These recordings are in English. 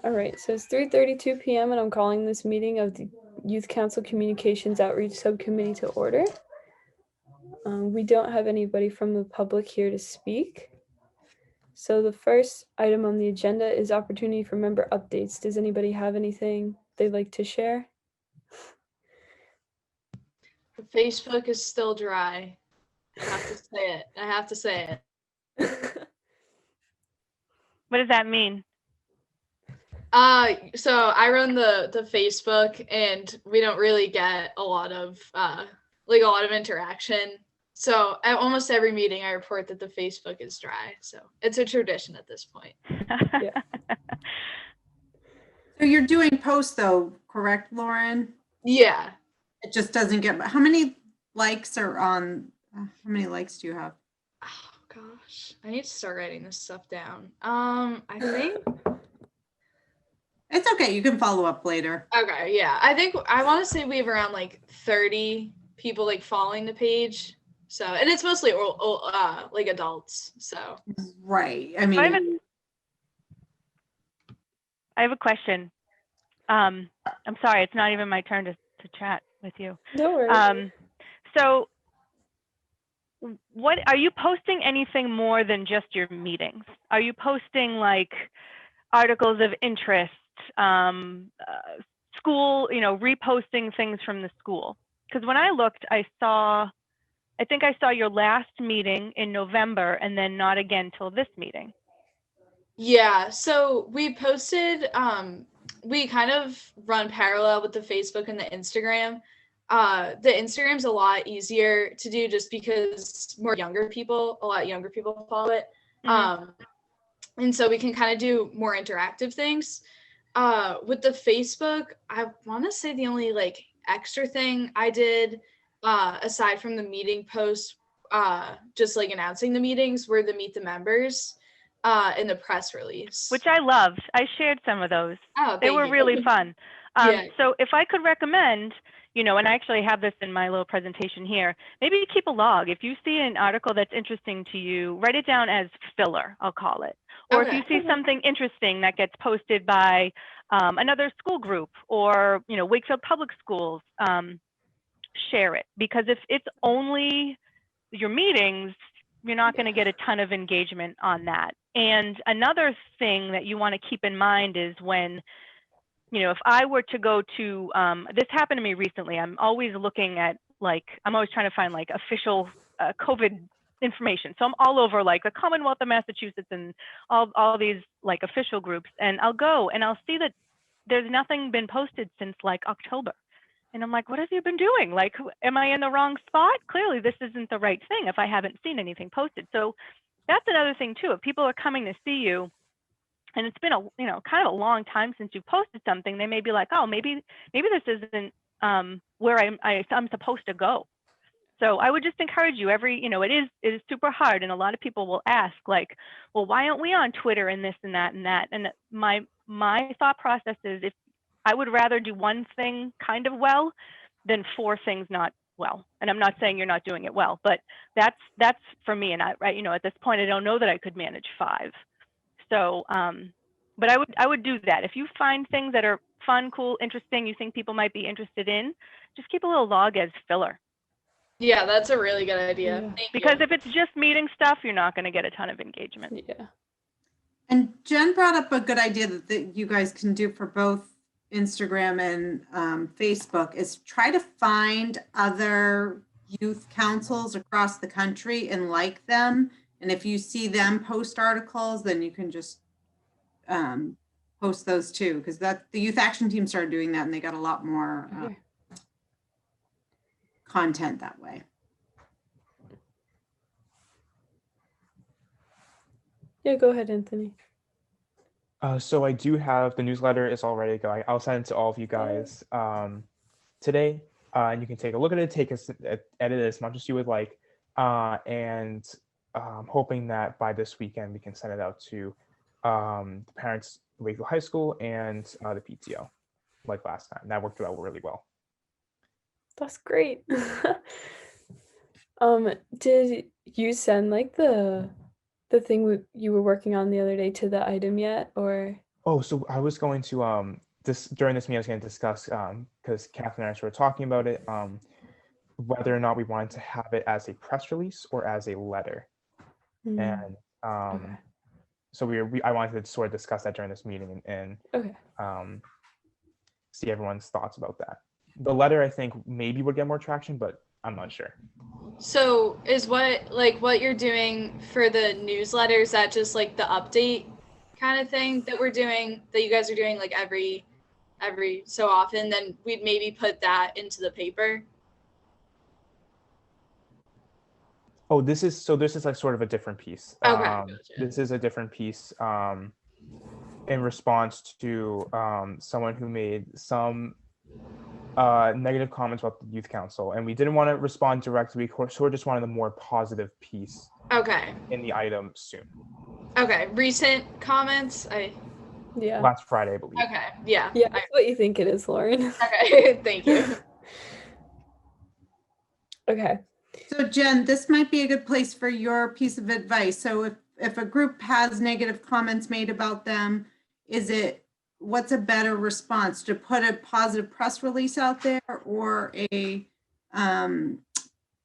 All right, so it's 3:32 p.m. and I'm calling this meeting of the Youth Council Communications Outreach Subcommittee to order. We don't have anybody from the public here to speak. So the first item on the agenda is opportunity for member updates. Does anybody have anything they'd like to share? The Facebook is still dry. I have to say it. What does that mean? So I run the Facebook, and we don't really get a lot of interaction. So at almost every meeting, I report that the Facebook is dry. So it's a tradition at this point. Yeah. So you're doing posts though, correct, Lauren? Yeah. It just doesn't get, how many likes are on, how many likes do you have? Oh gosh, I need to start writing this stuff down. I think. It's okay, you can follow up later. Okay, yeah. I want to say we have around like 30 people like following the page. So, and it's mostly like adults. So. Right. I mean, I have a question. I'm sorry, it's not even my turn to chat with you. No worries. So what are you posting anything more than just your meetings? Are you posting like articles of interest, school, reposting things from the school? Because when I looked, I think I saw your last meeting in November and then not again till this meeting. Yeah, so we posted, we kind of run parallel with the Facebook and the Instagram. The Instagram's a lot easier to do just because a lot younger people follow it. Mm-hmm. And so we can kind of do more interactive things. With the Facebook, I want to say the only like extra thing I did, aside from the meeting posts, just like announcing the meetings, were the meet the members in the press release. Which I loved. I shared some of those. Oh, they were really fun. Yeah. So if I could recommend, and I actually have this in my little presentation here, maybe keep a log. If you see an article that's interesting to you, write it down as filler, I'll call it. Or if you see something interesting that gets posted by another school group or, Wakefield Public Schools, share it. Because if it's only your meetings, you're not going to get a ton of engagement on that. And another thing that you want to keep in mind is when, if I were to go to, this happened to me recently, I'm always looking at I'm always trying to find official COVID information. So I'm all over the Commonwealth of Massachusetts and all these official groups. And I'll go and I'll see that there's nothing been posted since October. And I'm like, what have you been doing? Am I in the wrong spot? Clearly, this isn't the right thing if I haven't seen anything posted. So that's another thing too. If people are coming to see you, and it's been kind of a long time since you posted something, they may be like, oh, maybe this isn't where I'm supposed to go. So I would just encourage you. It is super hard, and a lot of people will ask well, why aren't we on Twitter and this and that and that? And my thought process is if I would rather do one thing kind of well than 4 things not well. And I'm not saying you're not doing it well, but that's for me. And at this point, I don't know that I could manage 5. So, but I would do that. If you find things that are fun, cool, interesting, you think people might be interested in, just keep a little log as filler. Yeah, that's a really good idea. Yeah. Thank because you. if it's just meeting stuff, you're not going to get a ton of engagement. Yeah. and Jen brought up a good idea that you guys can do for both Instagram and Facebook is try to find other youth councils across the country and like them. And if you see them post articles, then you can just post those too, because the youth action team started doing that and they got a lot more content that way. Yeah, go ahead, Anthony. So I do have the newsletter is all ready to go. I'll send it to all of you guys today, and you can take a look at it, edit it as much as you would like, and hoping that by this weekend we can send it out to the parents at Wakefield High School and the PTO, like last time. That worked out really well. That's great. Did you send the thing you were working on the other day to the item yet, or Oh, so I was going to during this meeting I was going to discuss because Catherine and I were talking about it, whether or not we wanted to have it as a press release or as a letter. And Okay. so I wanted to sort of discuss that during this meeting and Okay. see everyone's thoughts about that. The letter I think maybe would get more traction, but I'm not sure. So is what you're doing for the newsletter, is that just like the update kind of thing that we're doing, that you guys are doing like every so often? Then we'd maybe put that into the paper. Oh, this is like sort of a different piece. Okay, gotcha. This is a different piece in response to someone who made some negative comments about the youth council, and we didn't want to respond directly. We sort of just wanted a more positive piece. Okay. In the item soon. Okay. Recent comments. Yeah. Last Friday, I believe. Okay. Yeah. Yeah, that's what you think it is, Lauren. Okay. Thank you. Okay. So Jen, this might be a good place for your piece of advice. So if a group has negative comments made about them, what's a better response, to put a positive press release out there, or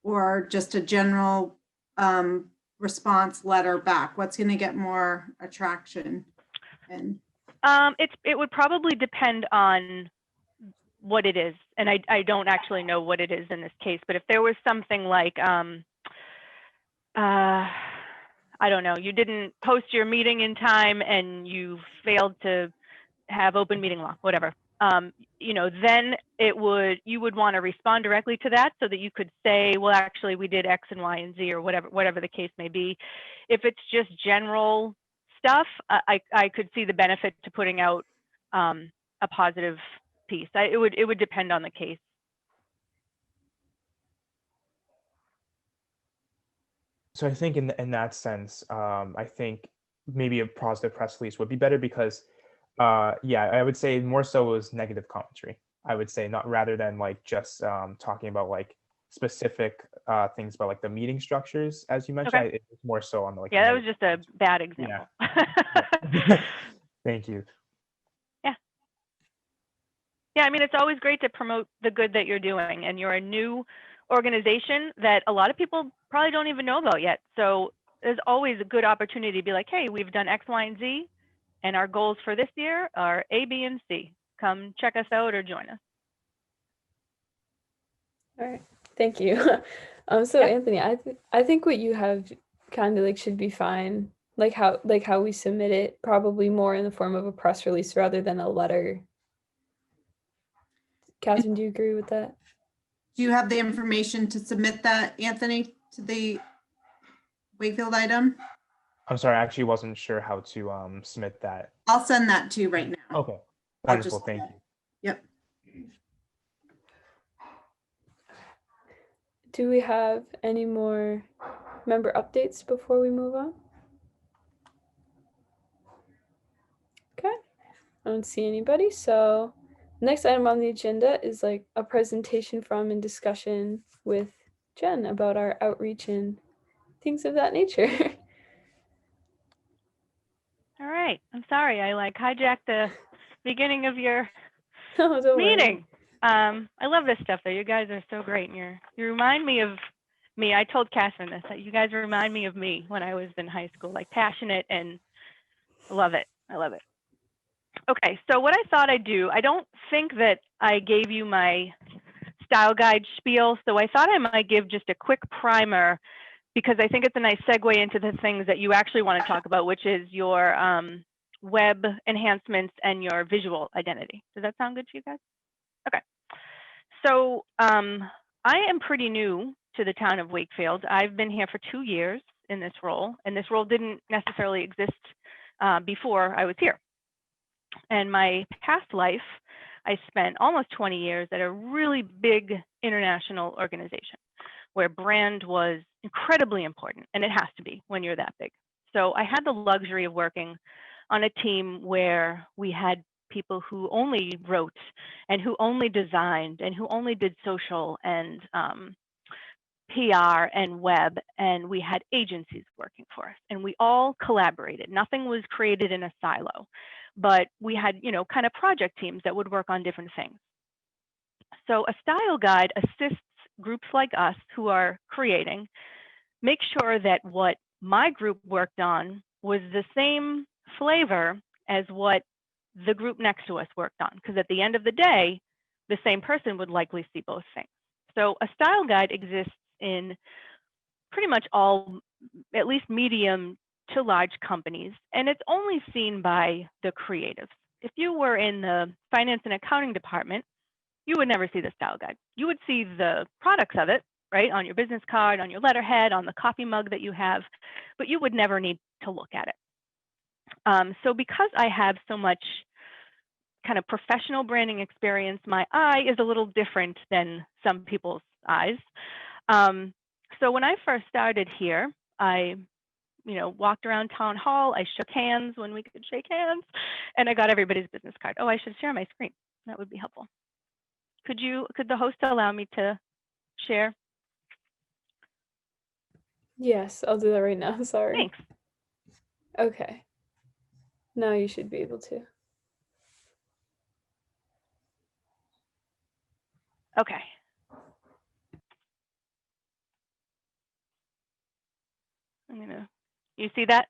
or just a general response letter back? What's going to get more attraction? And it would probably depend on what it is, and I don't actually know what it is in this case, but if there was something like I don't know, you didn't post your meeting in time and you failed to have open meeting law, whatever, then you would want to respond directly to that so that you could say, well, actually we did X and Y and Z, or whatever the case may be. If it's just general stuff, I could see the benefit to putting out a positive piece. It would depend on the case. So I think in that sense, I think maybe a positive press release would be better because, I would say more so was negative commentary. I would say, not rather than like just talking about like specific things about like the meeting structures, as you mentioned. Okay. It was more so on the like. Yeah, that was just a bad example. Yeah. Thank you. Yeah, I mean, it's always great to promote the good that you're doing, and you're a new organization that a lot of people probably don't even know about yet. So there's always a good opportunity to be like, hey, we've done X, Y, and Z, and our goals for this year are A, B, and C. Come check us out or join us. All right. Thank you. So Anthony, I think what you have kind of like should be fine. Like how we submit it, probably more in the form of a press release rather than a letter. Catherine, do you agree with that? do you have the information to submit that, Anthony, to the Wakefield item? I'm sorry, I actually wasn't sure how to submit that. I'll send that to you right now. Okay, wonderful, thank you. Yep. Do we have any more member updates before we move on? Okay, I don't see anybody. So next item on the agenda is like a presentation from and discussion with Jen about our outreach and things of that nature. All right. I'm sorry. I like hijacked the beginning of your Oh, don't worry. meeting. I love this stuff though. You guys are so great, and you remind me of me. I told Catherine this, that you guys remind me of me when I was in high school, like passionate, and love it. I love it. Okay, so what I thought I'd do, I don't think that I gave you my style guide spiel, so I thought I might give just a quick primer, because I think it's a nice segue into the things that you actually want to talk about, which is your web enhancements and your visual identity. Does that sound good to you guys? Okay. So I am pretty new to the town of Wakefield. I've been here for 2 years in this role, and this role didn't necessarily exist before I was here. And my past life, I spent almost 20 years at a really big international organization where brand was incredibly important, and it has to be when you're that big. So I had the luxury of working on a team where we had people who only wrote and who only designed and who only did social and PR and web, and we had agencies working for us, and we all collaborated. Nothing was created in a silo. but we had, you know, kind of project teams that would work on different things. So a style guide assists groups like us who are creating, make sure that what my group worked on was the same flavor as what the group next to us worked on. Because at the end of the day, the same person would likely see both things. So a style guide exists in pretty much all, at least medium to large companies, and it's only seen by the creatives. If you were in the finance and accounting department, you would never see the style guide. You would see the products of it, right, on your business card, on your letterhead, on the coffee mug that you have, but you would never need to look at it. So because I have so much kind of professional branding experience, my eye is a little different than some people's eyes. So when I first started here, I, you know, walked around town hall, I shook hands when we could shake hands, and I got everybody's business card. Oh, I should share my screen. That would be helpful. Could the host allow me to share? Yes, I'll do that right now. Sorry. Thanks. Okay. Now you should be able to. Okay. You see that?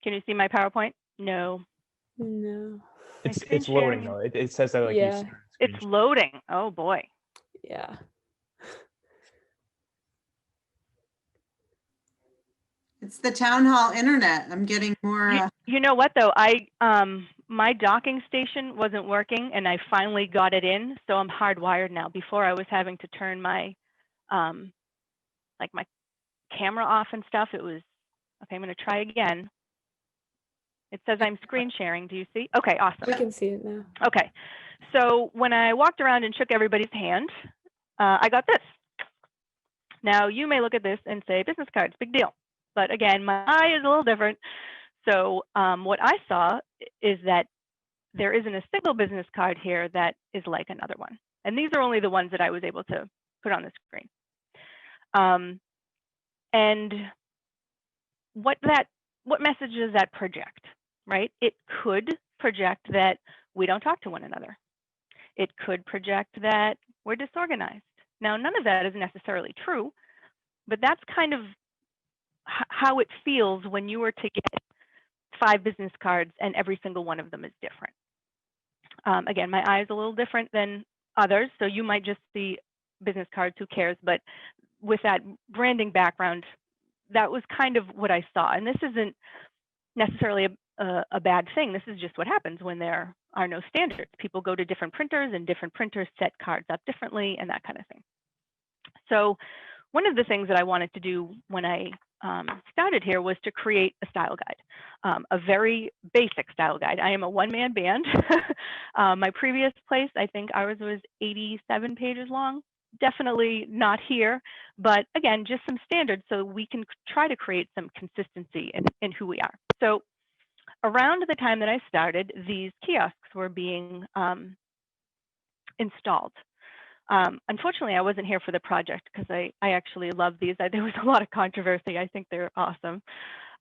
Can you see my PowerPoint? No. No. It's loading though. It says that like Yeah. It's loading. Oh boy. Yeah. It's the town hall internet. I'm getting more. You know what though? My docking station wasn't working, and I finally got it in, so I'm hardwired now. Before I was having to turn my like my camera off and stuff. It was okay. I'm going to try again. It says I'm screen sharing. Do you see? Okay, awesome. We can see it now. Okay, so when I walked around and shook everybody's hand, I got this. Now you may look at this and say business cards, big deal. But again, my eye is a little different. So what I saw is that there isn't a single business card here that is like another one. And these are only the ones that I was able to put on the screen. And what message does that project, right? It could project that we don't talk to one another. It could project that we're disorganized. Now, none of that is necessarily true, but that's kind of how it feels when you were to get 5 business cards and every single one of them is different. Again, my eye is a little different than others, so you might just see business cards, who cares? But with that branding background, that was kind of what I saw. And this isn't necessarily a bad thing. This is just what happens when there are no standards. People go to different printers, and different printers set cards up differently and that kind of thing. So one of the things that I wanted to do when I started here was to create a style guide, a very basic style guide. I am a one-man band. My previous place, I think ours was 87 pages long. Definitely not here, but again, just some standards so we can try to create some consistency in who we are. So around the time that I started, these kiosks were being installed. Unfortunately, I wasn't here for the project because I actually love these. There was a lot of controversy. I think they're awesome.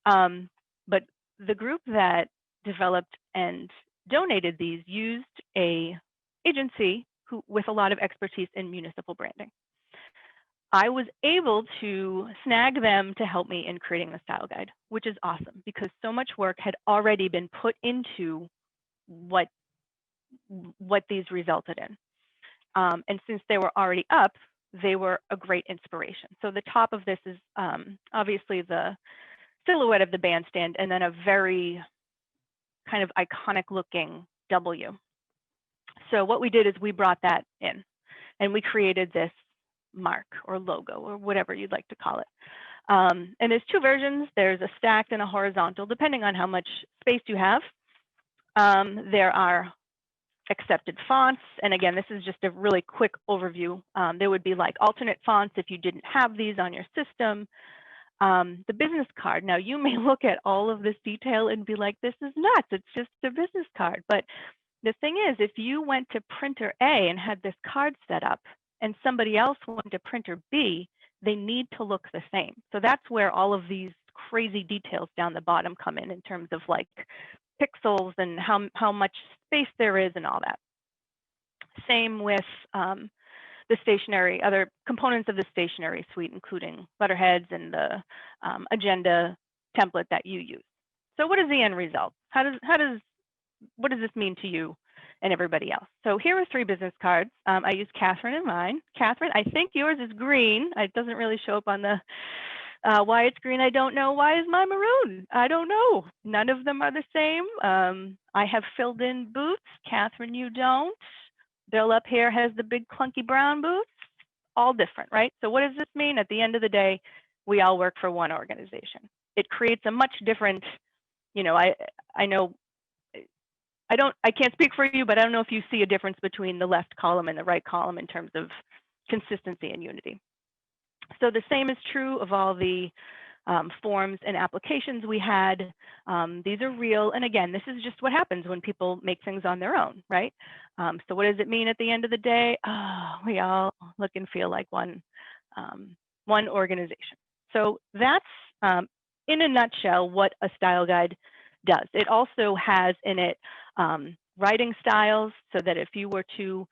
But the group that developed and donated these used an agency with a lot of expertise in municipal branding. I was able to snag them to help me in creating the style guide, which is awesome because so much work had already been put into what these resulted in. And since they were already up, they were a great inspiration. So the top of this is obviously the silhouette of the bandstand and then a very kind of iconic looking W. So what we did is we brought that in and we created this mark or logo or whatever you'd like to call it. And there's 2 versions. There's a stacked and a horizontal, depending on how much space you have. There are accepted fonts. And again, this is just a really quick overview. There would be like alternate fonts if you didn't have these on your system. The business card. Now you may look at all of this detail and be like, this is nuts. It's just a business card. But the thing is, if you went to printer A and had this card set up and somebody else went to printer B, they need to look the same. So that's where all of these crazy details down the bottom come in terms of like pixels and how much space there is and all that. Same with the stationery, other components of the stationery suite, including letterheads and the agenda template that you use. So what is the end result? What does this mean to you and everybody else? So here are 3 business cards. I use Catherine in mine. Catherine, I think yours is green. It doesn't really show up on the why it's green. I don't know. Why is mine maroon? I don't know. None of them are the same. I have filled in boots. Catherine, you don't. Bill up here has the big clunky brown boots. All different, right? So what does this mean? At the end of the day, we all work for one organization. It creates a much different, I know, I can't speak for you, but I don't know if you see a difference between the left column and the right column in terms of consistency and unity. So the same is true of all the forms and applications we had. These are real. And again, this is just what happens when people make things on their own, right? So what does it mean at the end of the day? Oh, we all look and feel like one organization. So that's, in a nutshell, what a style guide does. It also has in it writing styles, so that if you were to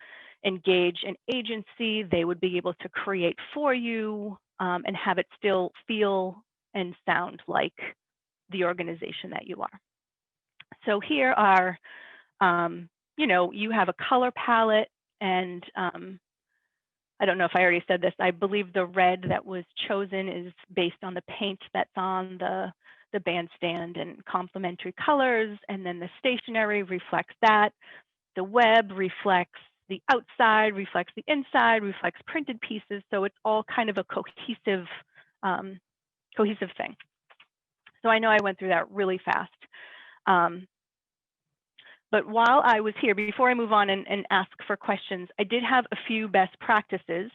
engage an agency, they would be able to create for you and have it still feel and sound like the organization that you are. So here are, you have a color palette, and I don't know if I already said this, I believe the red that was chosen is based on the paint that's on the bandstand and complementary colors, and then the stationery reflects that. The web reflects the outside, reflects the inside, reflects printed pieces, so it's all kind of a cohesive thing. So I know I went through that really fast. But while I was here, before I move on and ask for questions, I did have a few best practices.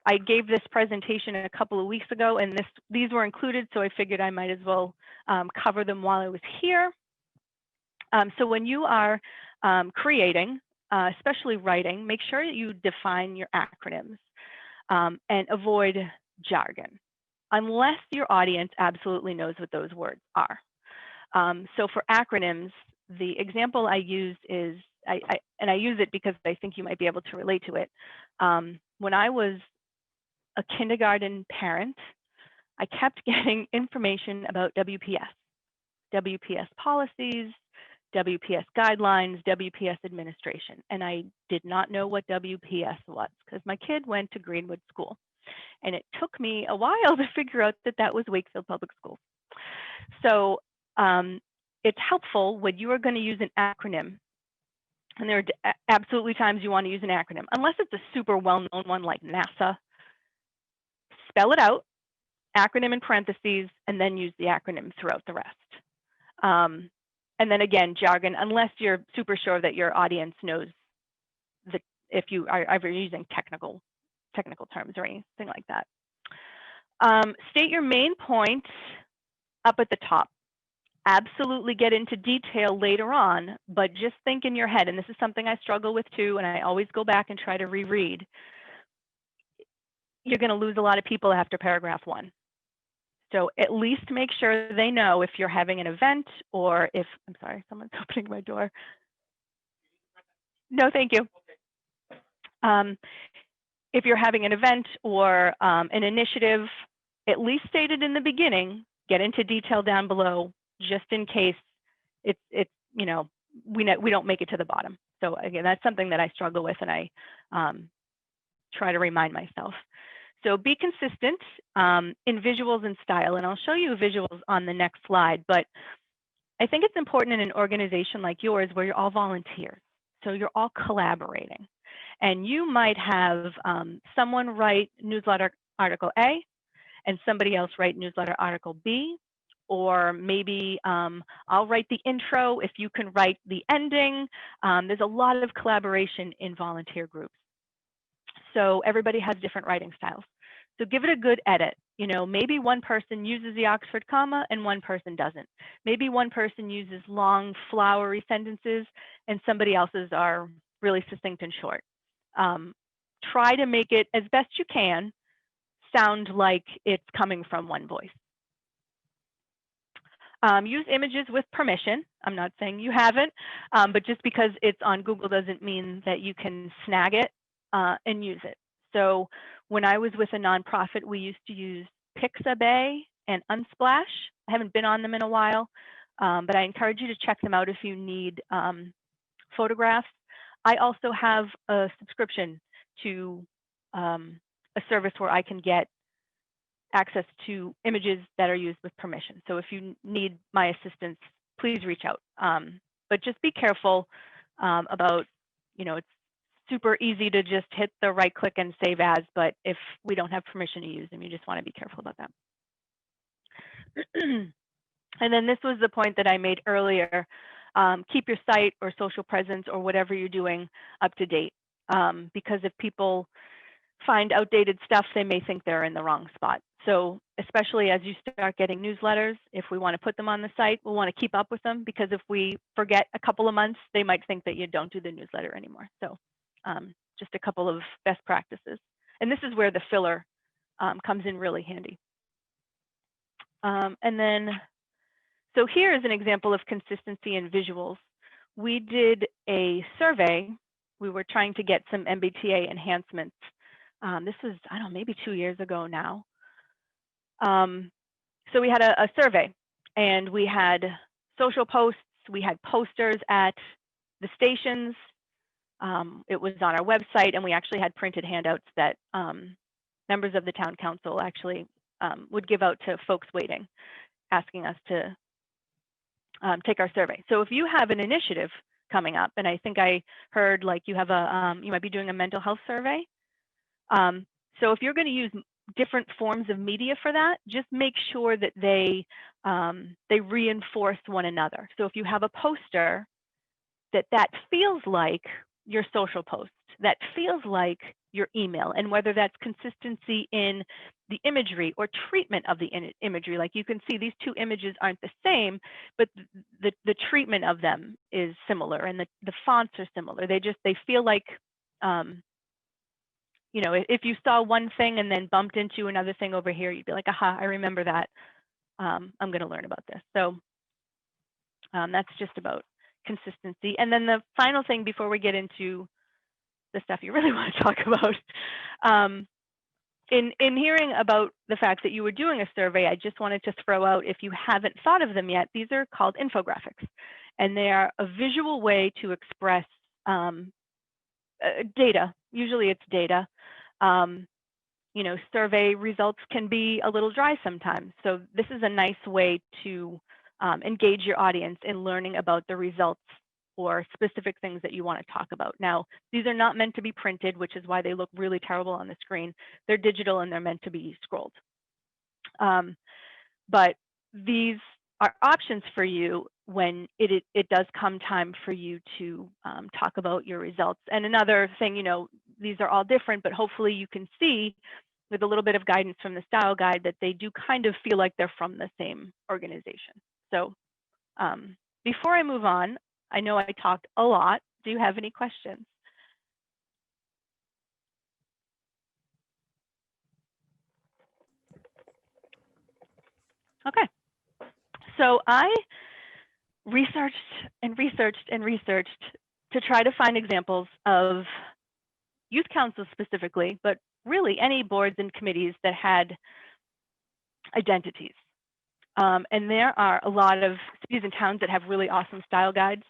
I gave this presentation a couple of weeks ago, and these were included, so I figured I might as well cover them while I was here. So when you are creating, especially writing, make sure that you define your acronyms and avoid jargon, unless your audience absolutely knows what those words are. So for acronyms, the example I used is, and I use it because I think you might be able to relate to it. When I was a kindergarten parent, I kept getting information about WPS policies, WPS guidelines, WPS administration, and I did not know what WPS was because my kid went to Greenwood School, and it took me a while to figure out that that was Wakefield Public Schools. So it's helpful when you are going to use an acronym, and there are absolutely times you want to use an acronym, unless it's a super well-known one like NASA. Spell it out, acronym in parentheses, and then use the acronym throughout the rest. And then again, jargon, unless you're super sure that your audience knows if you are ever using technical terms or anything like that. State your main point up at the top. Absolutely get into detail later on, but just think in your head, and this is something I struggle with too, and I always go back and try to reread. You're going to lose a lot of people after paragraph 1. So at least make sure they know if you're having an event, or if, I'm sorry, someone's opening my door. No, thank you. If you're having an event or an initiative, at least state it in the beginning, get into detail down below, just in case it's we don't make it to the bottom. So again, that's something that I struggle with, and I try to remind myself. So be consistent in visuals and style, and I'll show you visuals on the next slide, but I think it's important in an organization like yours where you're all volunteers, so you're all collaborating. And you might have someone write newsletter article A and somebody else write newsletter article B, or maybe I'll write the intro if you can write the ending. There's a lot of collaboration in volunteer groups. So everybody has different writing styles. So give it a good edit. Maybe one person uses the Oxford comma and one person doesn't. Maybe one person uses long, flowery sentences and somebody else's are really succinct and short. Try to make it, as best you can, sound like it's coming from one voice. Use images with permission. I'm not saying you haven't, but just because it's on Google doesn't mean that you can snag it and use it. So when I was with a nonprofit, we used to use Pixabay and Unsplash. I haven't been on them in a while, but I encourage you to check them out if you need photographs. I also have a subscription to a service where I can get access to images that are used with permission. So if you need my assistance, please reach out. But just be careful about, it's super easy to just hit the right click and save as, but if we don't have permission to use them, you just want to be careful about that. And then this was the point that I made earlier. Keep your site or social presence or whatever you're doing up to date, because if people find outdated stuff, they may think they're in the wrong spot. So especially as you start getting newsletters, if we want to put them on the site, we'll want to keep up with them, because if we forget a couple of months, they might think that you don't do the newsletter anymore. So just a couple of best practices. And this is where the filler comes in really handy. And then, so here is an example of consistency in visuals. We did a survey. We were trying to get some MBTA enhancements. This was, I don't know, maybe 2 years ago now. So we had a survey, and we had social posts, we had posters at the stations. It was on our website, and we actually had printed handouts that members of the town council actually would give out to folks waiting, asking us to take our survey. So if you have an initiative coming up, and I think I heard like you have you might be doing a mental health survey. So if you're going to use different forms of media for that, just make sure that they reinforce one another. So if you have a poster, that feels like your social post, that feels like your email, and whether that's consistency in the imagery or treatment of the imagery. Like you can see these two images aren't the same, but the treatment of them is similar, and the fonts are similar. They feel like, if you saw one thing and then bumped into another thing over here, you'd be like, aha, I remember that. I'm going to learn about this. So that's just about consistency. And then the final thing before we get into the stuff you really want to talk about, in hearing about the fact that you were doing a survey, I just wanted to throw out, if you haven't thought of them yet, these are called infographics, and they are a visual way to express data. Usually it's data. Survey results can be a little dry sometimes. So this is a nice way to engage your audience in learning about the results or specific things that you want to talk about. Now, these are not meant to be printed, which is why they look really terrible on the screen. They're digital and they're meant to be scrolled. But these are options for you when it does come time for you to talk about your results. And another thing, these are all different, but hopefully you can see with a little bit of guidance from the style guide that they do kind of feel like they're from the same organization. So before I move on, I know I talked a lot. Do you have any questions? Okay. So I researched and researched and researched to try to find examples of youth councils specifically, but really any boards and committees that had identities. And there are a lot of cities and towns that have really awesome style guides,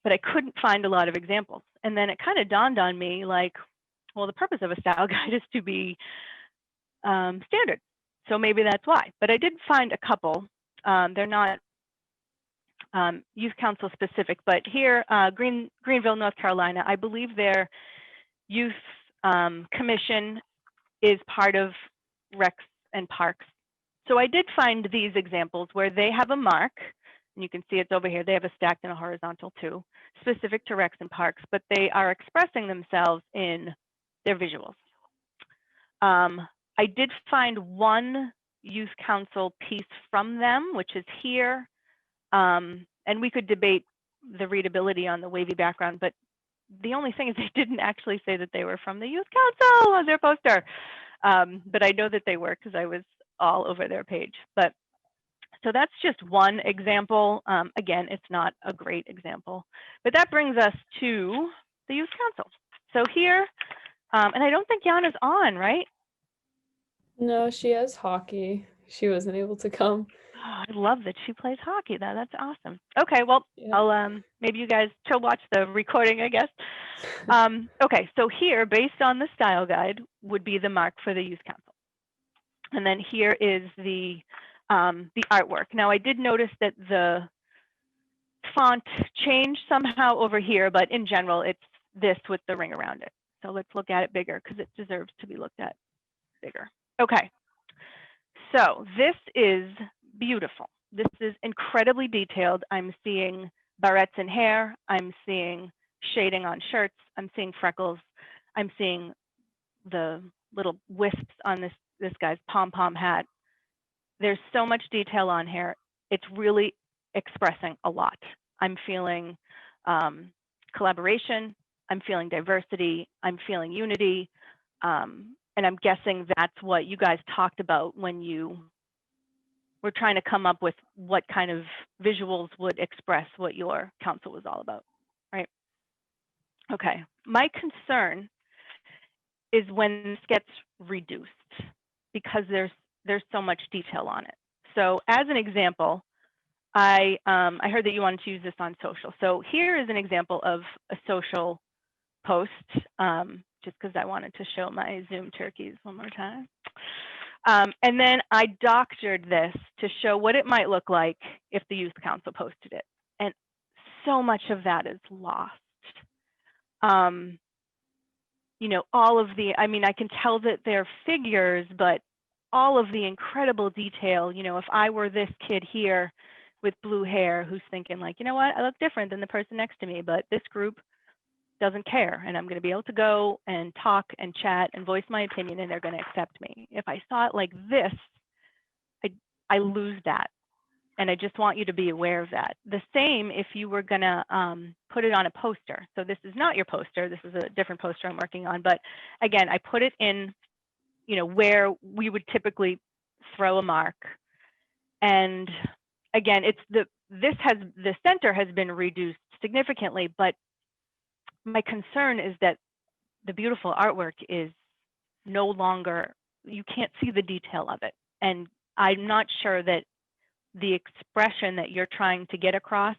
but I couldn't find a lot of examples. And then it kind of dawned on me, like, well, the purpose of a style guide is to be standard. So maybe that's why. But I did find a couple. They're not youth council specific, but here, Greenville, North Carolina, I believe their youth commission is part of Recs and Parks. So I did find these examples where they have a mark, and you can see it's over here. They have a stacked and a horizontal too, specific to Recs and Parks, but they are expressing themselves in their visuals. I did find one youth council piece from them, which is here. And we could debate the readability on the wavy background, but the only thing is they didn't actually say that they were from the youth council on their poster. But I know that they were because I was all over their page. But So that's just one example. Again, it's not a great example, but that brings us to the youth council. So here, and I don't think Jana's on, right? No, she has hockey. She wasn't able to come. Oh, I love that she plays hockey. That's awesome. Okay, well, Yeah. I'll maybe you guys she'll watch the recording, I guess. Okay, so here, based on the style guide, would be the mark for the youth council, and then here is the artwork. Now, I did notice that the font changed somehow over here, but in general, it's this with the ring around it. So let's look at it bigger because it deserves to be looked at bigger. Okay, so this is beautiful. This is incredibly detailed. I'm seeing barrettes in hair. I'm seeing shading on shirts. I'm seeing freckles. I'm seeing the little wisps on this guy's pom-pom hat. There's so much detail on here. It's really expressing a lot. I'm feeling collaboration. I'm feeling diversity. I'm feeling unity. And I'm guessing that's what you guys talked about when you were trying to come up with what kind of visuals would express what your council was all about, right? Okay, my concern is when this gets reduced because there's so much detail on it. So as an example, I heard that you wanted to use this on social. So here is an example of a social post, just because I wanted to show my Zoom turkeys one more time. And then I doctored this to show what it might look like if the youth council posted it. And so much of that is lost. You know, all of the, I mean, I can tell that they're figures, but all of the incredible detail, you know, if I were this kid here with blue hair who's thinking like, you know what, I look different than the person next to me, but this group doesn't care, and I'm going to be able to go and talk and chat and voice my opinion, and they're going to accept me. If I saw it like this, I lose that, and I just want you to be aware of that. The same if you were going to put it on a poster. So this is not your poster. This is a different poster I'm working on, but again, I put it in, you know, where we would typically throw a mark, and again, it's the center has been reduced significantly, but my concern is that the beautiful artwork is no longer, you can't see the detail of it. And I'm not sure that the expression that you're trying to get across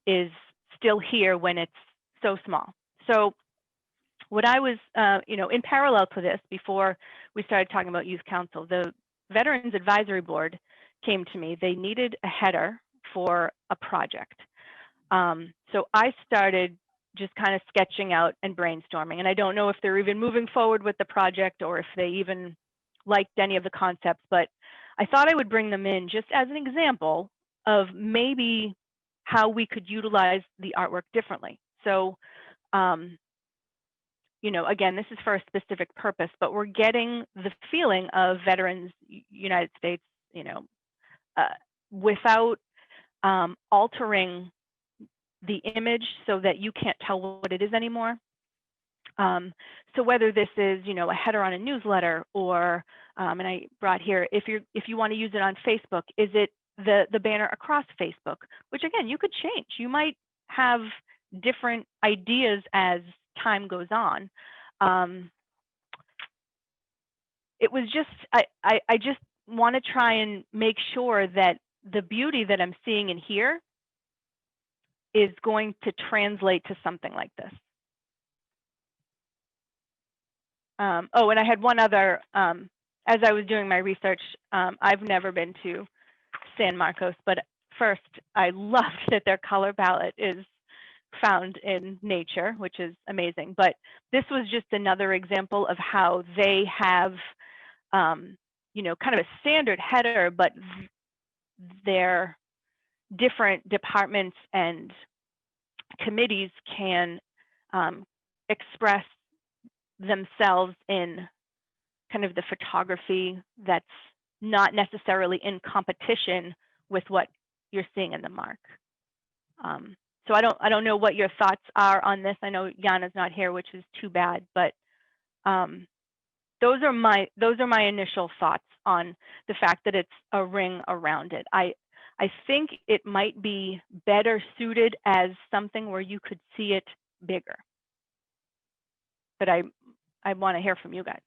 is still here when it's so small. So what I was, you know, in parallel to this, before we started talking about youth council, the Veterans Advisory Board came to me. They needed a header for a project. So I started just kind of sketching out and brainstorming. And I don't know if they're even moving forward with the project or if they even liked any of the concepts, but I thought I would bring them in just as an example of maybe how we could utilize the artwork differently. So, you know, again, this is for a specific purpose, but we're getting the feeling of Veterans United States, you know, without altering the image so that you can't tell what it is anymore. So whether this is, you know, a header on a newsletter or, and I brought here, if you want to use it on Facebook, is it the banner across Facebook, which again, you could change. You might have different ideas as time goes on. It was just, I just want to try and make sure that the beauty that I'm seeing in here is going to translate to something like this. Oh, and I had one other, as I was doing my research, I've never been to San Marcos, but first, I loved that their color palette is found in nature, which is amazing. But this was just another example of how they have, you know, kind of a standard header, but their different departments and committees can express themselves in kind of the photography that's not necessarily in competition with what you're seeing in the mark. So I don't know what your thoughts are on this. I know Jana's not here, which is too bad, but those are my initial thoughts on the fact that it's a ring around it. I think it might be better suited as something where you could see it bigger. But I want to hear from you guys.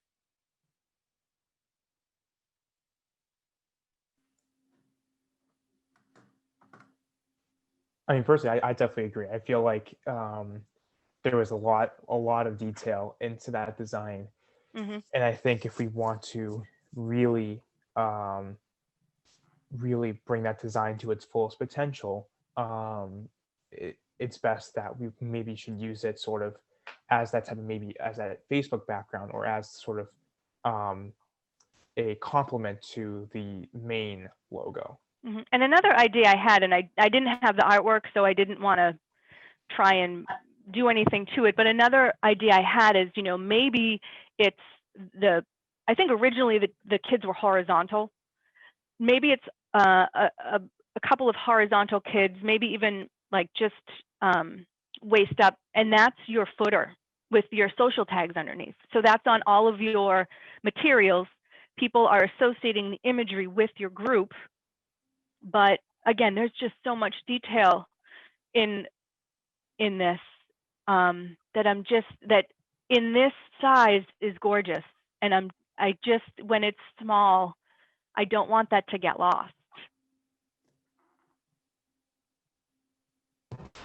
I mean, personally, I definitely agree. I feel like there was a lot of detail into that design. Mm-hmm. And I think if we want to really really bring that design to its fullest potential, it's best that we maybe should use it sort of as that type of, maybe as that Facebook background, or as sort of a complement to the main logo. Mm-hmm. And another idea I had, and I didn't have the artwork, so I didn't want to try and do anything to it, but another idea I had is, maybe it's I think originally the kids were horizontal. Maybe it's a couple of horizontal kids, maybe even like just waist up, and that's your footer with your social tags underneath. So that's on all of your materials. People are associating the imagery with your group, but again, there's just so much detail in this that in this size is gorgeous, and I just, when it's small, I don't want that to get lost.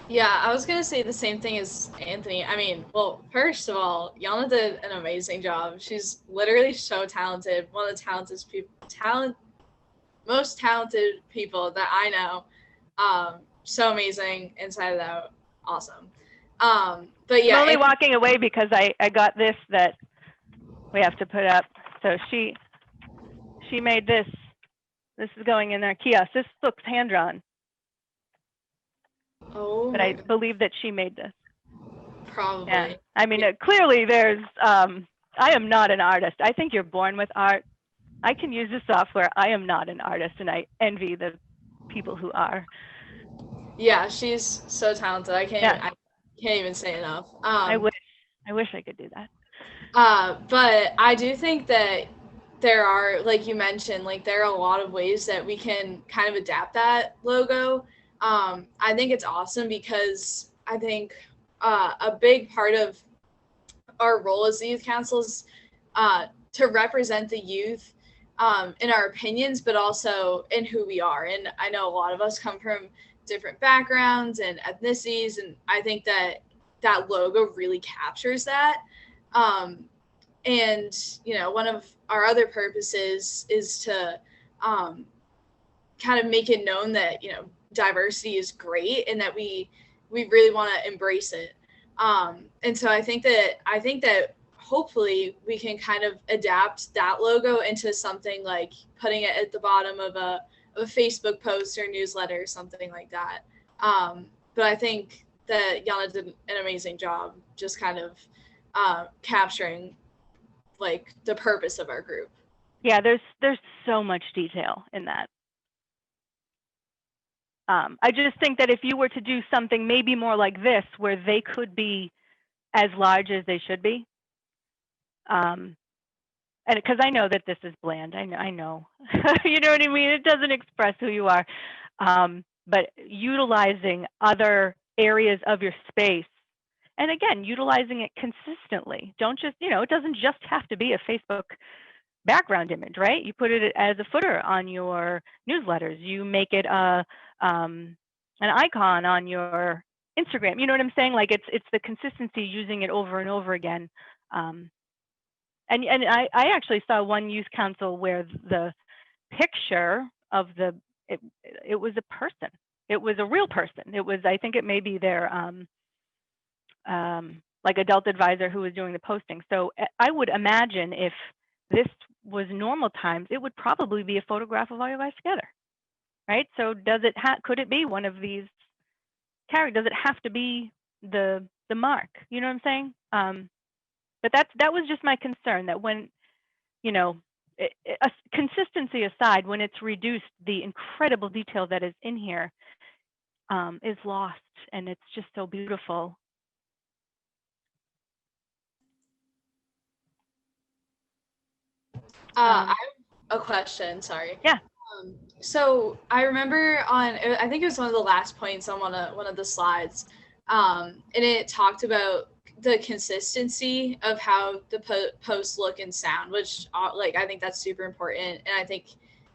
Yeah, I was gonna say the same thing as Anthony. I mean, well, first of all, Yana did an amazing job. She's literally so talented. One of the most talented people that I know. So amazing inside and out. Awesome. But yeah, I'm only walking away because I got this that we have to put up. So she made this. This is going in our kiosk. This looks hand drawn. Oh, but I believe that she made this. Probably. Yeah. I mean, clearly there's, I am not an artist. I think you're born with art. I can use the software. I am not an artist, and I envy the people who are. Yeah, she's so talented. I can't even say enough. I wish I could do that. But I do think that there are, like you mentioned, like there are a lot of ways that we can kind of adapt that logo. I think it's awesome because I think a big part of our role as the youth council is to represent the youth in our opinions, but also in who we are. And I know a lot of us come from different backgrounds and ethnicities, and I think that that logo really captures that. And, you know, one of our other purposes is to kind of make it known that, you know, diversity is great and that we really want to embrace it. And so I think that hopefully we can kind of adapt that logo into something like putting it at the bottom of a Facebook post or newsletter or something like that. But I think that Yana did an amazing job just kind of capturing like the purpose of our group. Yeah, there's so much detail in that. I just think that if you were to do something maybe more like this, where they could be as large as they should be, and because I know that this is bland, I know, you know what I mean? It doesn't express who you are, but utilizing other areas of your space, and again, utilizing it consistently. Don't just, you know, it doesn't just have to be a Facebook background image, right? You put it as a footer on your newsletters. You make it an icon on your Instagram. You know what I'm saying? Like it's the consistency, using it over and over again. And I actually saw one youth council where the picture of it was a person. It was a real person. It was, I think it may be their like adult advisor who was doing the posting. So I would imagine if this was normal times, it would probably be a photograph of all you guys together, right? So could it be one of these characters? Does it have to be the mark? You know what I'm saying? But that was just my concern, that when, you know, consistency aside, when it's reduced, the incredible detail that is in here is lost, and it's just so beautiful. I have a question. Sorry. Yeah. So I remember I think it was one of the last points on one of the slides, and it talked about the consistency of how the posts look and sound, which like I think that's super important, and I think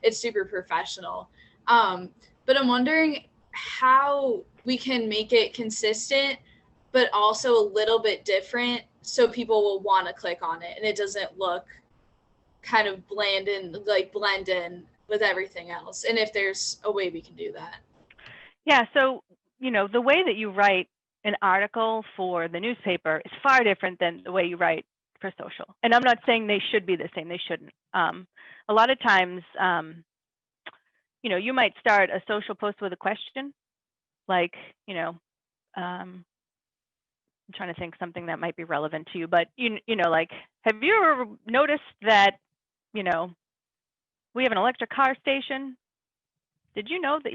it's super professional. But I'm wondering how we can make it consistent, but also a little bit different, so people will want to click on it, and it doesn't look kind of blend in with everything else, and if there's a way we can do that. Yeah, so the way that you write an article for the newspaper is far different than the way you write for social. And I'm not saying they should be the same, they shouldn't. A lot of times, you might start a social post with a question, like, I'm trying to think something that might be relevant to you, but like, have you ever noticed that, we have an electric car station? Did you know that,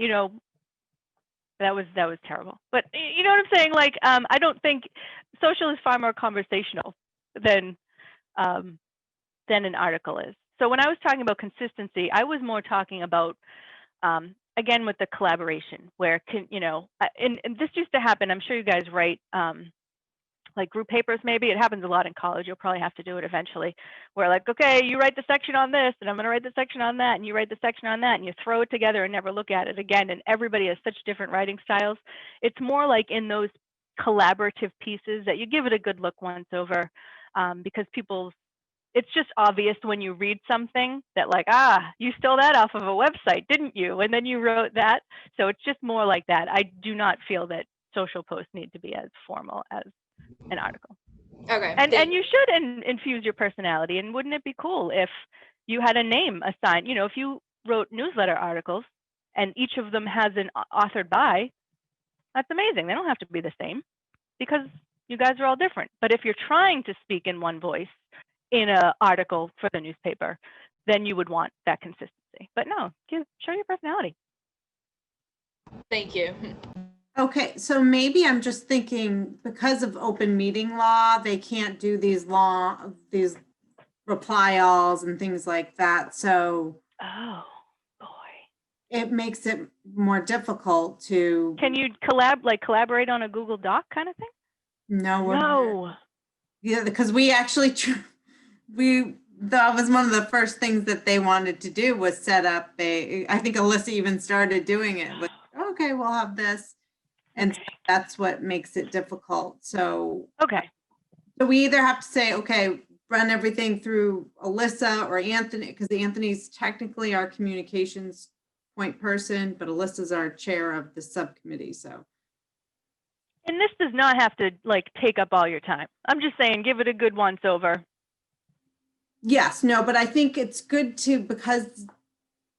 that was terrible. But you know what I'm saying? Like, I don't think social is far more conversational than an article is. So when I was talking about consistency, I was more talking about, again, with the collaboration, where and this used to happen. I'm sure you guys write like group papers, maybe. It happens a lot in college. You'll probably have to do it eventually, where like, okay, you write the section on this, and I'm going to write the section on that, and you write the section on that, and you throw it together and never look at it again. And everybody has such different writing styles. It's more like in those collaborative pieces that you give it a good look once over, because it's just obvious when you read something that like, you stole that off of a website, didn't you? And then you wrote that. So it's just more like that. I do not feel that social posts need to be as formal as an article. Okay. And you should infuse your personality. And wouldn't it be cool if you had a name assigned? If you wrote newsletter articles and each of them has an authored by, that's amazing. They don't have to be the same because you guys are all different. But if you're trying to speak in one voice in an article for the newspaper, then you would want that consistency. But no, show your personality. Thank you. Okay, so maybe I'm just thinking because of open meeting law, they can't do these reply alls and things like that. So oh boy, it makes it more difficult to. Can you collaborate on a Google Doc kind of thing? No. Yeah, because we actually that was one of the first things that they wanted to do was set up I think Alyssa even started doing it with, okay, we'll have this. And okay. So that's what makes it difficult. So, okay. So we either have to say, okay, run everything through Alyssa or Anthony, because Anthony's technically our communications point person, but Alyssa's our chair of the subcommittee. So. And this does not have to take up all your time. I'm just saying, give it a good once over. Yes, no, but I think it's good because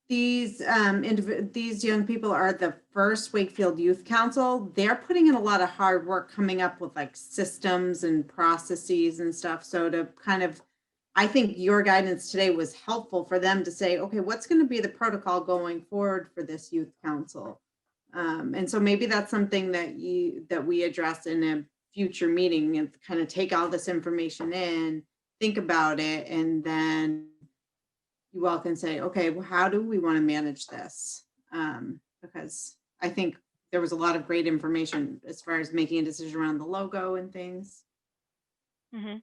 these young people are the first Wakefield Youth Council. They're putting in a lot of hard work coming up with systems and processes and stuff. So to kind of, I think your guidance today was helpful for them to say, okay, what's going to be the protocol going forward for this youth council? And so maybe that's something that we address in a future meeting and kind of take all this information in, think about it, and then you all can say, okay, well, how do we want to manage this? Because I think there was a lot of great information as far as making a decision around the logo and things. Mm-hmm.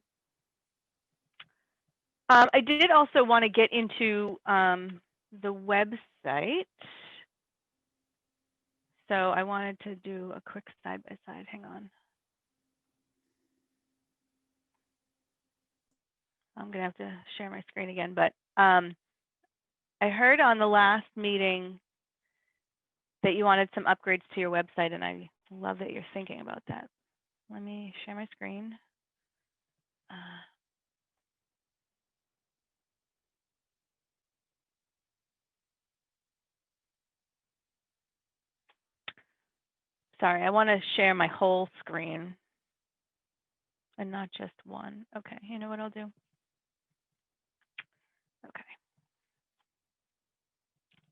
I did also want to get into the website. So I wanted to do a quick side-by-side. Hang on. I'm going to have to share my screen again, but I heard on the last meeting that you wanted some upgrades to your website, and I love that you're thinking about that. Let me share my screen. Sorry, I want to share my whole screen and not just one. Okay, you know what I'll do? Okay.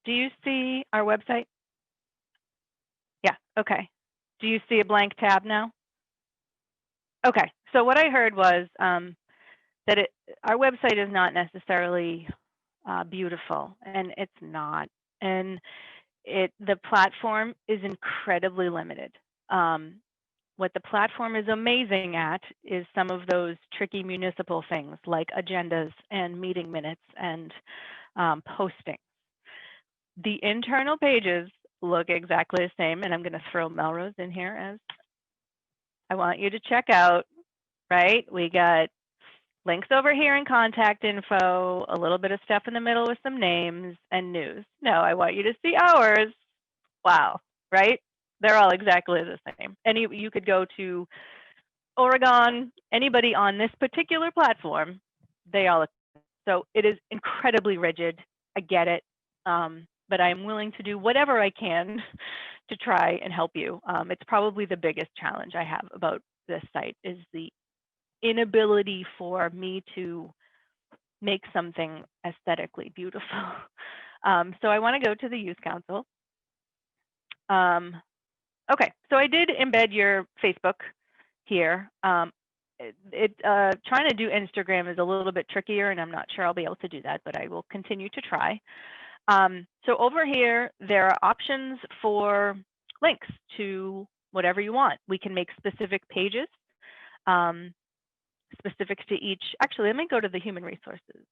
Do you see our website? Yeah, okay. Do you see a blank tab now? Okay, so what I heard was that our website is not necessarily beautiful, and it's not. And the platform is incredibly limited. What the platform is amazing at is some of those tricky municipal things like agendas and meeting minutes and posting. The internal pages look exactly the same, and I'm going to throw Melrose in here as I want you to check out, right? We got links over here in contact info, a little bit of stuff in the middle with some names and news. No, I want you to see ours. Wow, right? They're all exactly the same. You could go to Oregon, anybody on this particular platform, they all. So it is incredibly rigid. I get it, but I'm willing to do whatever I can to try and help you. It's probably the biggest challenge I have about this site is the inability for me to make something aesthetically beautiful. So I want to go to the Youth Council. Okay, so I did embed your Facebook here. Trying to do Instagram is a little bit trickier, and I'm not sure I'll be able to do that, but I will continue to try. So over here, there are options for links to whatever you want. We can make specific pages, specific to each. Actually, let me go to the human resources.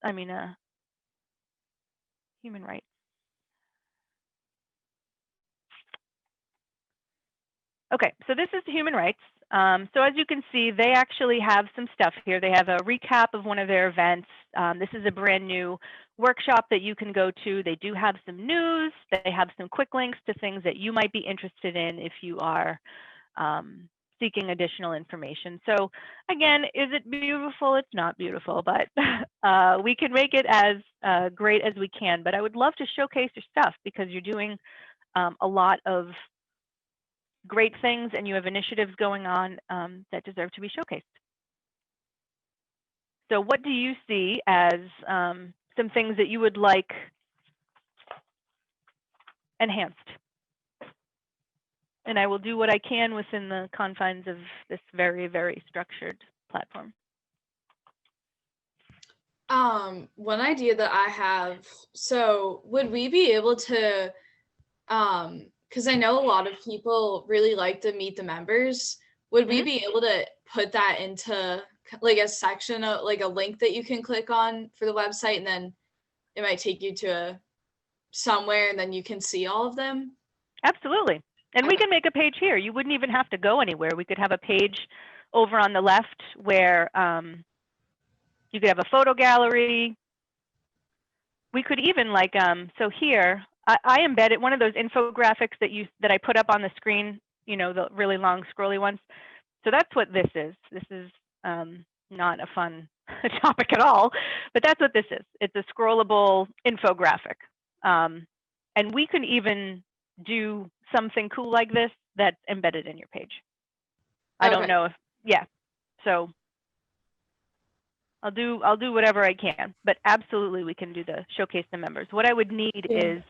Human rights. Okay, so this is human rights. So as you can see, they actually have some stuff here. They have a recap of one of their events. This is a brand new workshop that you can go to. They do have some news. They have some quick links to things that you might be interested in if you are seeking additional information. So again, is it beautiful? It's not beautiful, but we can make it as great as we can. But I would love to showcase your stuff because you're doing a lot of great things and you have initiatives going on that deserve to be showcased. So what do you see as some things that you would like enhanced? And I will do what I can within the confines of this very, very structured platform. One idea that I have, so would we be able to, because I know a lot of people really like to meet the members, would we be able to put that into like a section of like a link that you can click on for the website, and then it might take you to somewhere and then you can see all of them? Absolutely. And we can make a page here. You wouldn't even have to go anywhere. We could have a page over on the left where you could have a photo gallery. We could even like, so here, I embedded one of those infographics that I put up on the screen, you know, the really long scrolly ones. So that's what this is. This is not a fun topic at all, but that's what this is. It's a scrollable infographic. And we can even do something cool like this that's embedded in your page. I don't know if, yeah. So I'll do whatever I can, but absolutely we can do the showcase the members. What I would need is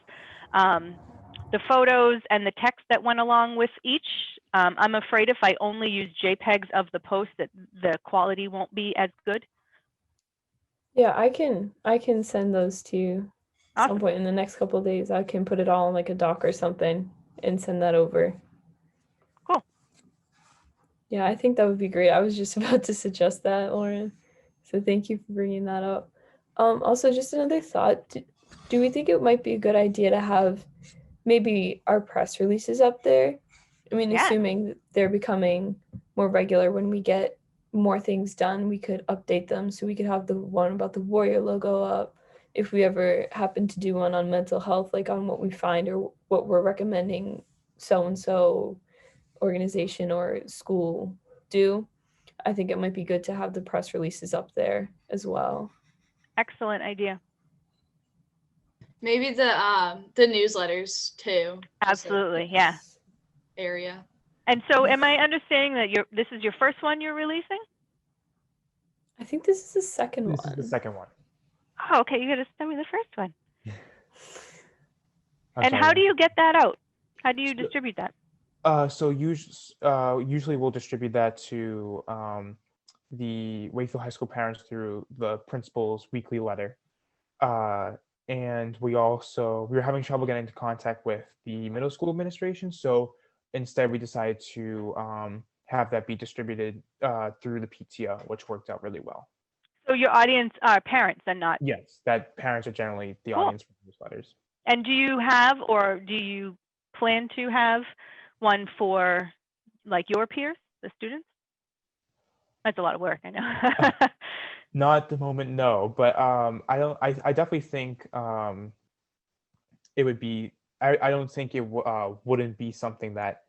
the photos and the text that went along with each. I'm afraid if I only use JPEGs of the post that the quality won't be as good. Yeah, I can send those to you at some point in the next couple of days. I can put it all in like a doc or something and send that over. Cool. Yeah, I think that would be great. I was just about to suggest that, Lauren. So thank you for bringing that up. Also, just another thought. Do we think it might be a good idea to have maybe our press releases up there? I mean, assuming that they're becoming more regular when we get more things done, we could update them. So we could have the one about the Warrior logo up. If we ever happen to do one on mental health, like on what we find or what we're recommending so-and-so organization or school do, I think it might be good to have the press releases up there as well. Excellent idea. Maybe the newsletters too. Absolutely, yeah. Area. And so am I understanding that this is your first one you're releasing? I think this is the second one. This is the second one. Oh, okay, you gotta send me the first one. And how do you get that out? How do you distribute that? So usually we'll distribute that to the Wakefield High School parents through the principal's weekly letter. And we were having trouble getting into contact with the middle school administration. So instead we decided to have that be distributed through the PTO, which worked out really well. So your audience are parents and not? Yes, that parents are generally the audience for newsletters. And do you have, or do you plan to have one for like your peers, the students? That's a lot of work, I know. Not at the moment, no. But I definitely think it would be. I don't think it wouldn't be something that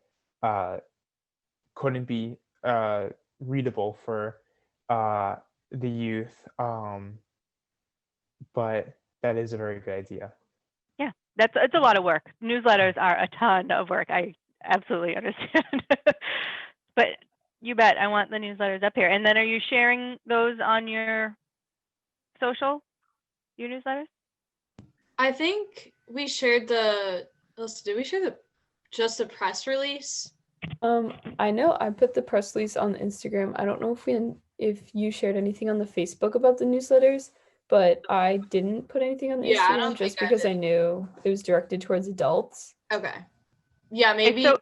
couldn't be readable for the youth. But that is a very good idea. Yeah, it's a lot of work. Newsletters are a ton of work. I absolutely understand. But you bet, I want the newsletters up here. And then are you sharing those on your social, your newsletters? I think we shared did we share just the press release? I know I put the press release on Instagram. I don't know if you shared anything on the Facebook about the newsletters, but I didn't put anything on the Yeah, I Instagram don't just think I because I did. knew it was directed towards adults. Okay. Yeah, maybe so-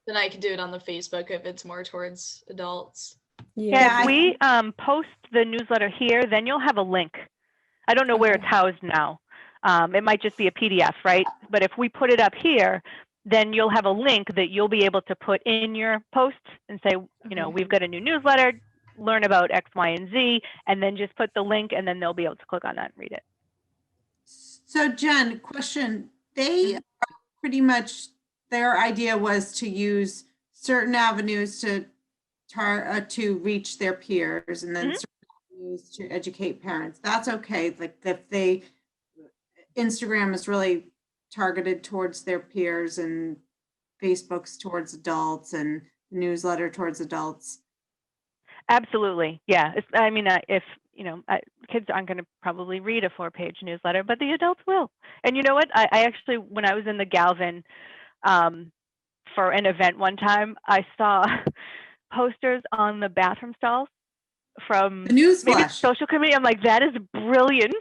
then I could do it on the Facebook if it's more towards adults. Yeah, if we post the newsletter here, then you'll have a link. I don't know where it's housed now. It might just be a PDF, right? But if we put it up here, then you'll have a link that you'll be able to put in your post and say, you know, we've got a new newsletter, learn about X, Y, and Z, and then just put the link, and then they'll be able to click on that and read it. So Jen, question, they pretty much, their idea was to use certain avenues to reach their peers, and then certain avenues to educate parents. That's okay. Like if Instagram is really targeted towards their peers and Facebook's towards adults and newsletter towards adults. Absolutely. Yeah. I mean, if, you know, kids aren't going to probably read a 4-page newsletter, but the adults will. And you know what? I actually, when I was in the Galvin for an event one time, I saw posters on the bathroom stalls from the news maybe flash. social committee. I'm like, that is brilliant.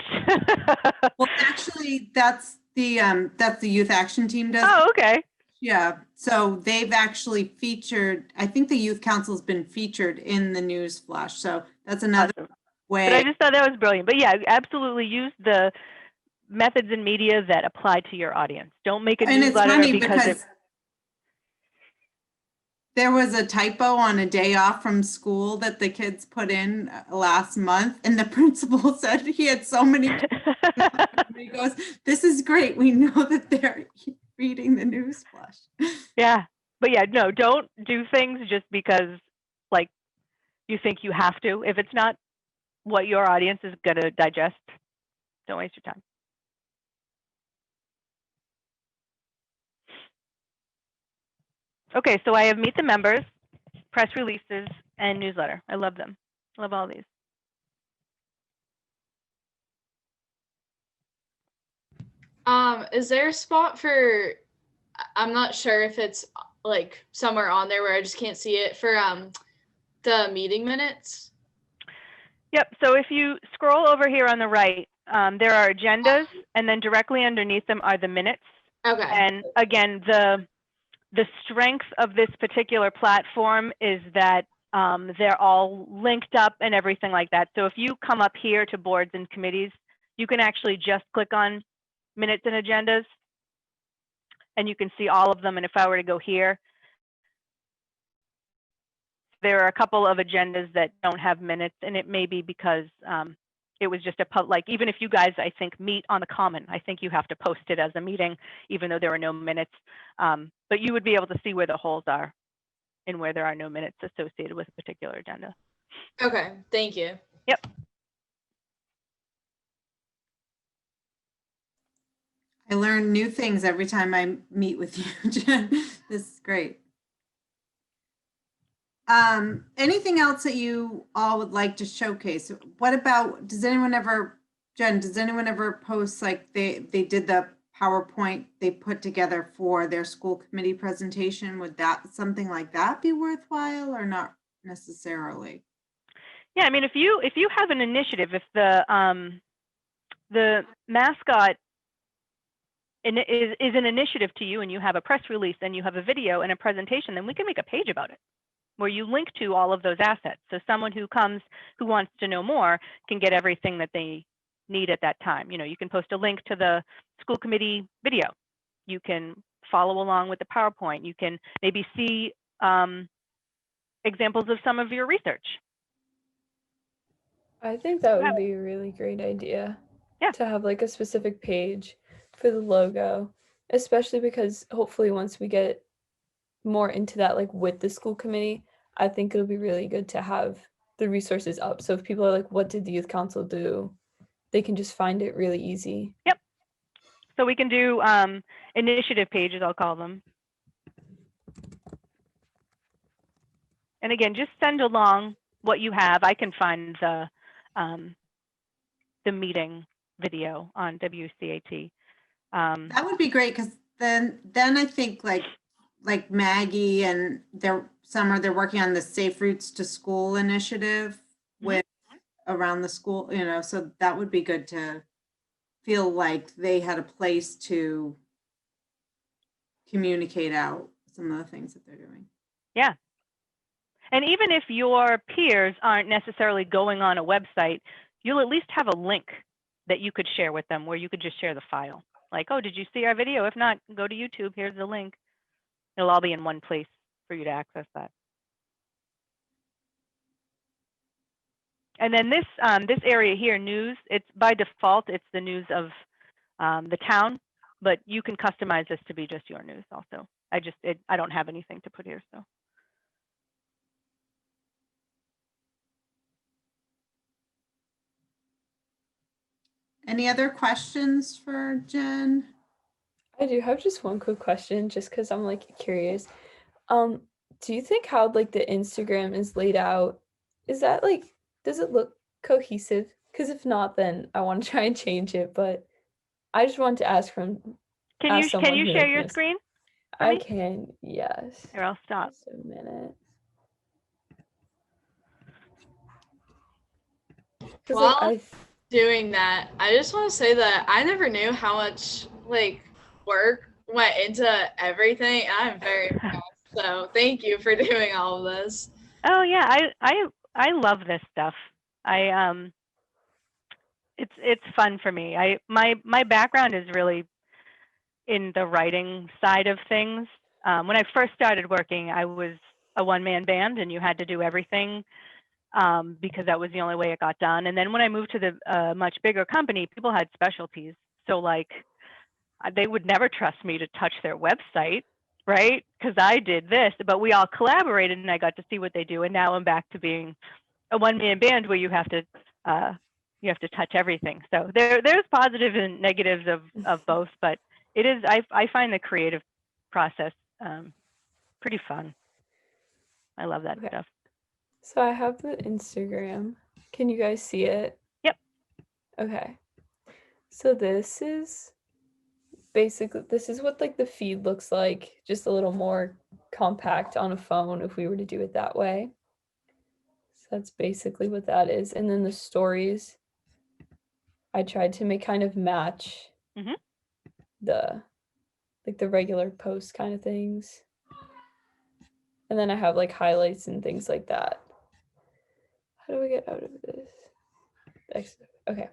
Well, actually, that's the youth action team does. Oh, okay. Yeah, so they've actually featured, I think the youth council's been featured in the news flash. So that's another way. But I just thought that was brilliant. But yeah, absolutely use the methods and media that apply to your audience. Don't make a newsletter. It's funny because there was a typo on a day off from school that the kids put in last month, and the principal said he had so many. He goes, "This is great. We know that they're reading the news flash." Yeah, but yeah, no, don't do things just because like you think you have to. If it's not what your audience is going to digest, don't waste your time. Okay, so I have Meet the Members, press releases, and newsletter. I love them. Love all these. Is there a spot for, I'm not sure if it's like somewhere on there where I just can't see it, for the meeting minutes? Yep, so if you scroll over here on the right, there are agendas, and then directly underneath them are the minutes. Okay. And again, the strength of this particular platform is that they're all linked up and everything like that. So if you come up here to boards and committees, you can actually just click on minutes and agendas, and you can see all of them. And if I were to go here, there are a couple of agendas that don't have minutes, and it may be because it was just like, even if you guys, I think, meet on the common, I think you have to post it as a meeting, even though there are no minutes. But you would be able to see where the holes are and where there are no minutes associated with a particular agenda. Okay, thank you. Yep. I learn new things every time I meet with you, Jen. This is great. Anything else that you all would like to showcase? What about, does anyone ever, Jen, does anyone ever post like they did the PowerPoint they put together for their school committee presentation? Would that, something like that be worthwhile or not necessarily? Yeah, I mean, if you have an initiative, if the mascot is an initiative to you and you have a press release and you have a video and a presentation, then we can make a page about it where you link to all of those assets. So someone who comes who wants to know more can get everything that they need at that time. You know, you can post a link to the school committee video. You can follow along with the PowerPoint. You can maybe see examples of some of your research. I think that would be a really great idea. Yeah. To have like a specific page for the logo, especially because hopefully once we get more into that, like with the school committee, I think it'll be really good to have the resources up. So if people are like, what did the youth council do? They can just find it really easy. Yep. So we can do initiative pages, I'll call them. And again, just send along what you have. I can find the meeting video on WCAT. That would be great, because then I think like Maggie and they're working on the Safe Routes to School initiative with around the school, you know, so that would be good to feel like they had a place to communicate out some of the things that they're doing. Yeah. And even if your peers aren't necessarily going on a website, you'll at least have a link that you could share with them where you could just share the file. Like, oh, did you see our video? If not, go to YouTube. Here's the link. It'll all be in one place for you to access that. And then this area here, news, it's by default, it's the news of the town, but you can customize this to be just your news also. I don't have anything to put here, so. Any other questions for Jen? I do have just one quick question, just because I'm like curious. Do you think how like the Instagram is laid out, is that like, does it look cohesive? Because if not, then I want to try and change it. But I just wanted to ask from. Can you share your screen? I can, yes. Here, I'll stop. Just a minute. While doing that, I just want to say that I never knew how much like work went into everything. I'm very impressed. So thank you for doing all of this. Oh yeah, I love this stuff. It's fun for me. My background is really in the writing side of things. When I first started working, I was a one-man band, and you had to do everything because that was the only way it got done. And then when I moved to the much bigger company, people had specialties. So like, they would never trust me to touch their website, right? Because I did this, but we all collaborated, and I got to see what they do. And now I'm back to being a one-man band where you have to touch everything. So there's positives and negatives of both, but it is, I find the creative process pretty fun. I love that stuff. So I have the Instagram. Can you guys see it? Yep. Okay. So this is what like the feed looks like, just a little more compact on a phone if we were to do it that way. So that's basically what that is. And then the stories, I tried to make kind of match the regular post kind of things. And then I have like highlights and things like that. How do I get out of this? Okay.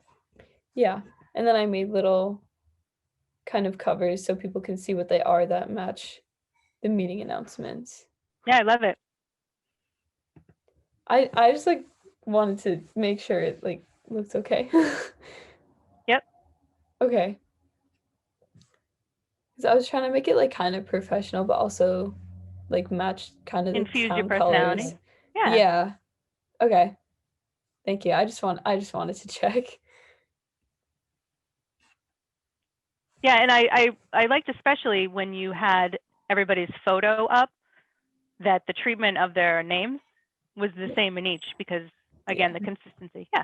Yeah. And then I made little kind of covers so people can see what they are that match the meeting announcements. Yeah, I love it. I just like wanted to make sure it like looks okay. Yep. Okay. Because I was trying to make it like kind of professional, but also like match kind of the infuse town your personality. colors. Yeah. Yeah. Okay. Thank you. I just wanted to check. Yeah, and I liked especially when you had everybody's photo up, that the treatment of their names was the same in each, because again, the consistency. Yeah.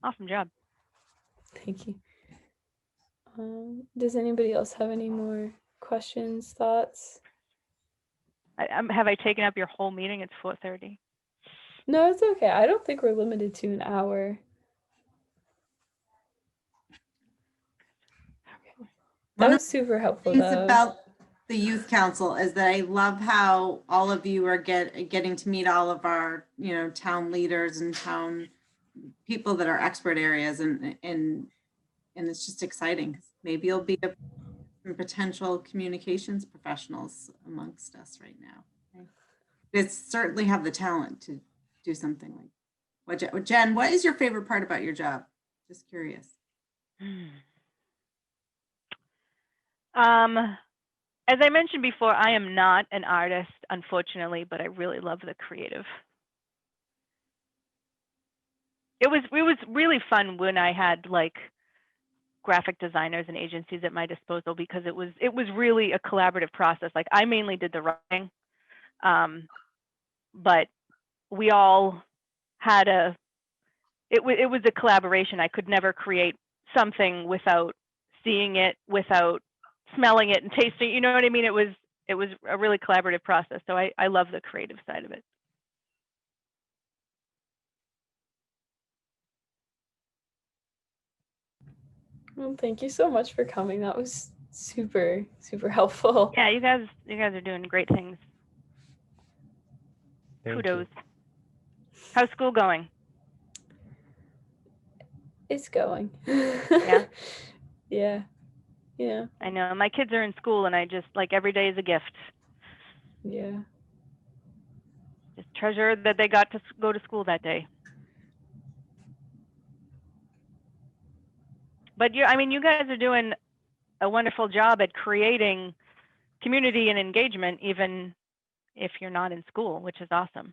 Awesome job. Thank you. Does anybody else have any more questions, thoughts? Have I taken up your whole meeting? It's 4:30. No, it's okay. I don't think we're limited to an hour. That One was super helpful things though. about the youth council is that I love how all of you are getting to meet all of our, town leaders and town people that are expert areas, and it's just exciting. Maybe you'll be some potential communications professionals amongst us right now. They certainly have the talent to do something like. Jen, what is your favorite part about your job? Just curious. As I mentioned before, I am not an artist, unfortunately, but I really love the creative. It was really fun when I had like graphic designers and agencies at my disposal, because it was really a collaborative process. Like I mainly did the writing, but we all had it was a collaboration. I could never create something without seeing it, without smelling it and tasting it. You know what I mean? It was a really collaborative process. So I love the creative side of it. Well, thank you so much for coming. That was super, super helpful. Yeah, you guys are doing great things. Thank Kudos. you. How's school going? It's going. Yeah. Yeah. Yeah. I know my kids are in school, and I just like every day is a gift. Yeah. Just treasure that they got to go to school that day. But you guys are doing a wonderful job at creating community and engagement, even if you're not in school, which is awesome.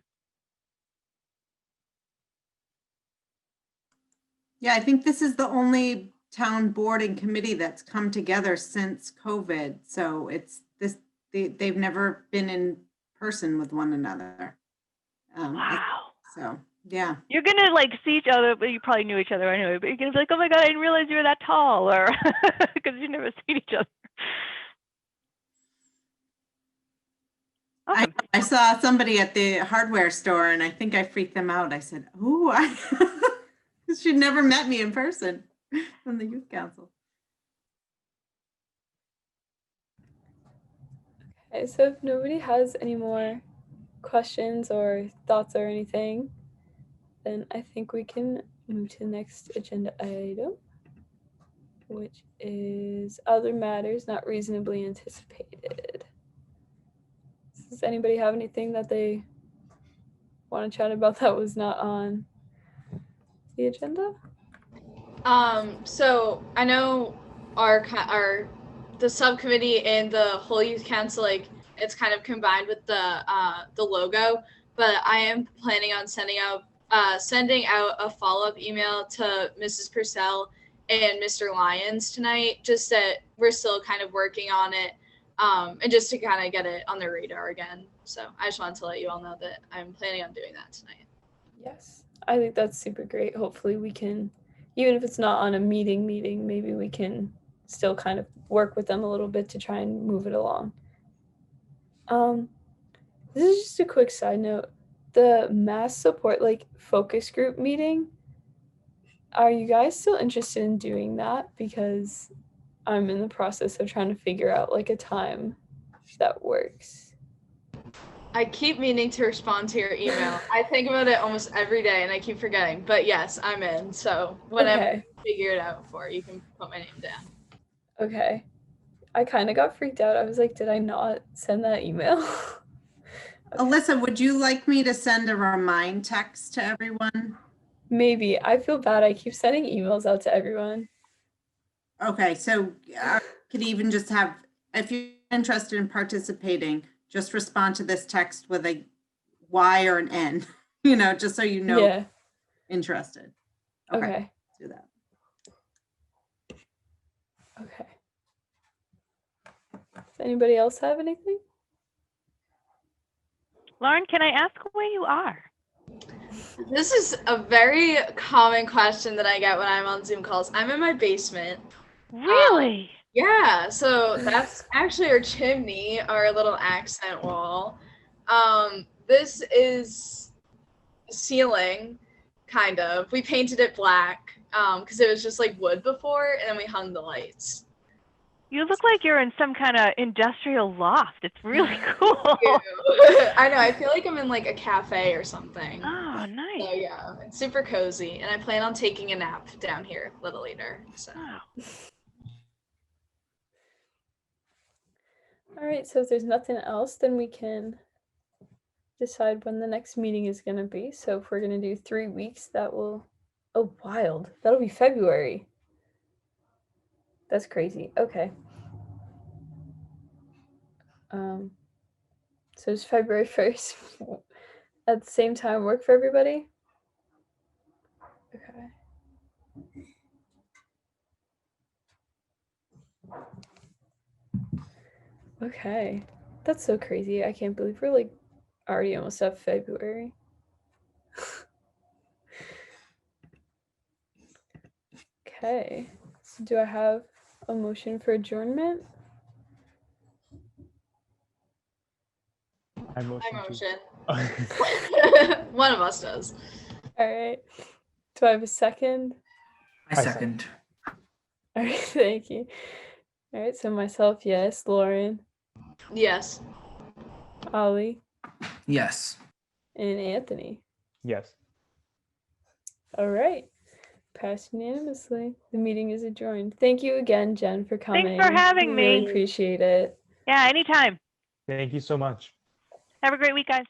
Yeah, I think this is the only town board and committee that's come together since COVID. So they've never been in person with one another. Wow. So yeah. You're gonna like see each other, but you probably knew each other anyway. But you're gonna be like, oh my god, I didn't realize you were that tall, or because you've never seen each other. Awesome. I saw somebody at the hardware store, and I think I freaked them out. I said, "Oh, she'd never met me in person from the youth council." Okay, so if nobody has any more questions or thoughts or anything, then I think we can move to the next agenda item, which is other matters not reasonably anticipated. Does anybody have anything that they want to chat about that was not on the agenda? So I know the subcommittee and the whole youth council, like it's kind of combined with the logo, but I am planning on sending out a follow-up email to Mrs. Purcell and Mr. Lyons tonight, just that we're still kind of working on it, and just to kind of get it on their radar again. So I just wanted to let you all know that I'm planning on doing that tonight. Yes, I think that's super great. Hopefully we can, even if it's not on a meeting, maybe we can still kind of work with them a little bit to try and move it along. This is just a quick side note. The mass support like focus group meeting, are you guys still interested in doing that? Because I'm in the process of trying to figure out like a time that works. I keep meaning to respond to your email. I think about it almost every day and I keep forgetting. But yes, I'm in. So whenever you figure it out for, you can put my name down. Okay. I kind of got freaked out. I was like, did I not send that email? Okay. Alyssa, would you like me to send a remind text to everyone? Maybe. I feel bad. I keep sending emails out to everyone. Okay, so I could even just have, if you're interested in participating, just respond to this text with a Y or an N, just so you know. Yeah. Interested. Okay. Let's do that. Okay. Does anybody else have anything? Lauren, can I ask where you are? This is a very common question that I get when I'm on Zoom calls. I'm in my basement. Really? Yeah, so that's actually our chimney, our little accent wall. This is ceiling, kind of. We painted it black because it was just like wood before, and then we hung the lights. You look like you're in some kind of industrial loft. It's really cool. I know. I feel like I'm in like a cafe or something. Oh, nice. So yeah, it's super cozy, and I plan on taking a nap down here a little later. So. Wow. All right, so if there's nothing else, then we can decide when the next meeting is going to be. So if we're going to do 3 weeks, that will, oh, wild. That'll be February. That's crazy. Okay. So is February 1st at the same time work for everybody? Okay. Okay. That's so crazy. I can't believe we're like already almost at February. Okay. So do I have a motion for adjournment? I motion. One of us does. All right. Do I have a second? I second. All right. Thank you. All right. So myself, yes. Lauren, Yes. Ollie, Yes. and Anthony. Yes. All right. Passed unanimously. The meeting is adjourned. Thank you again, Jen, for coming. Thanks for having We really me. appreciate it. Yeah, anytime. Thank you so much. Have a great week, guys.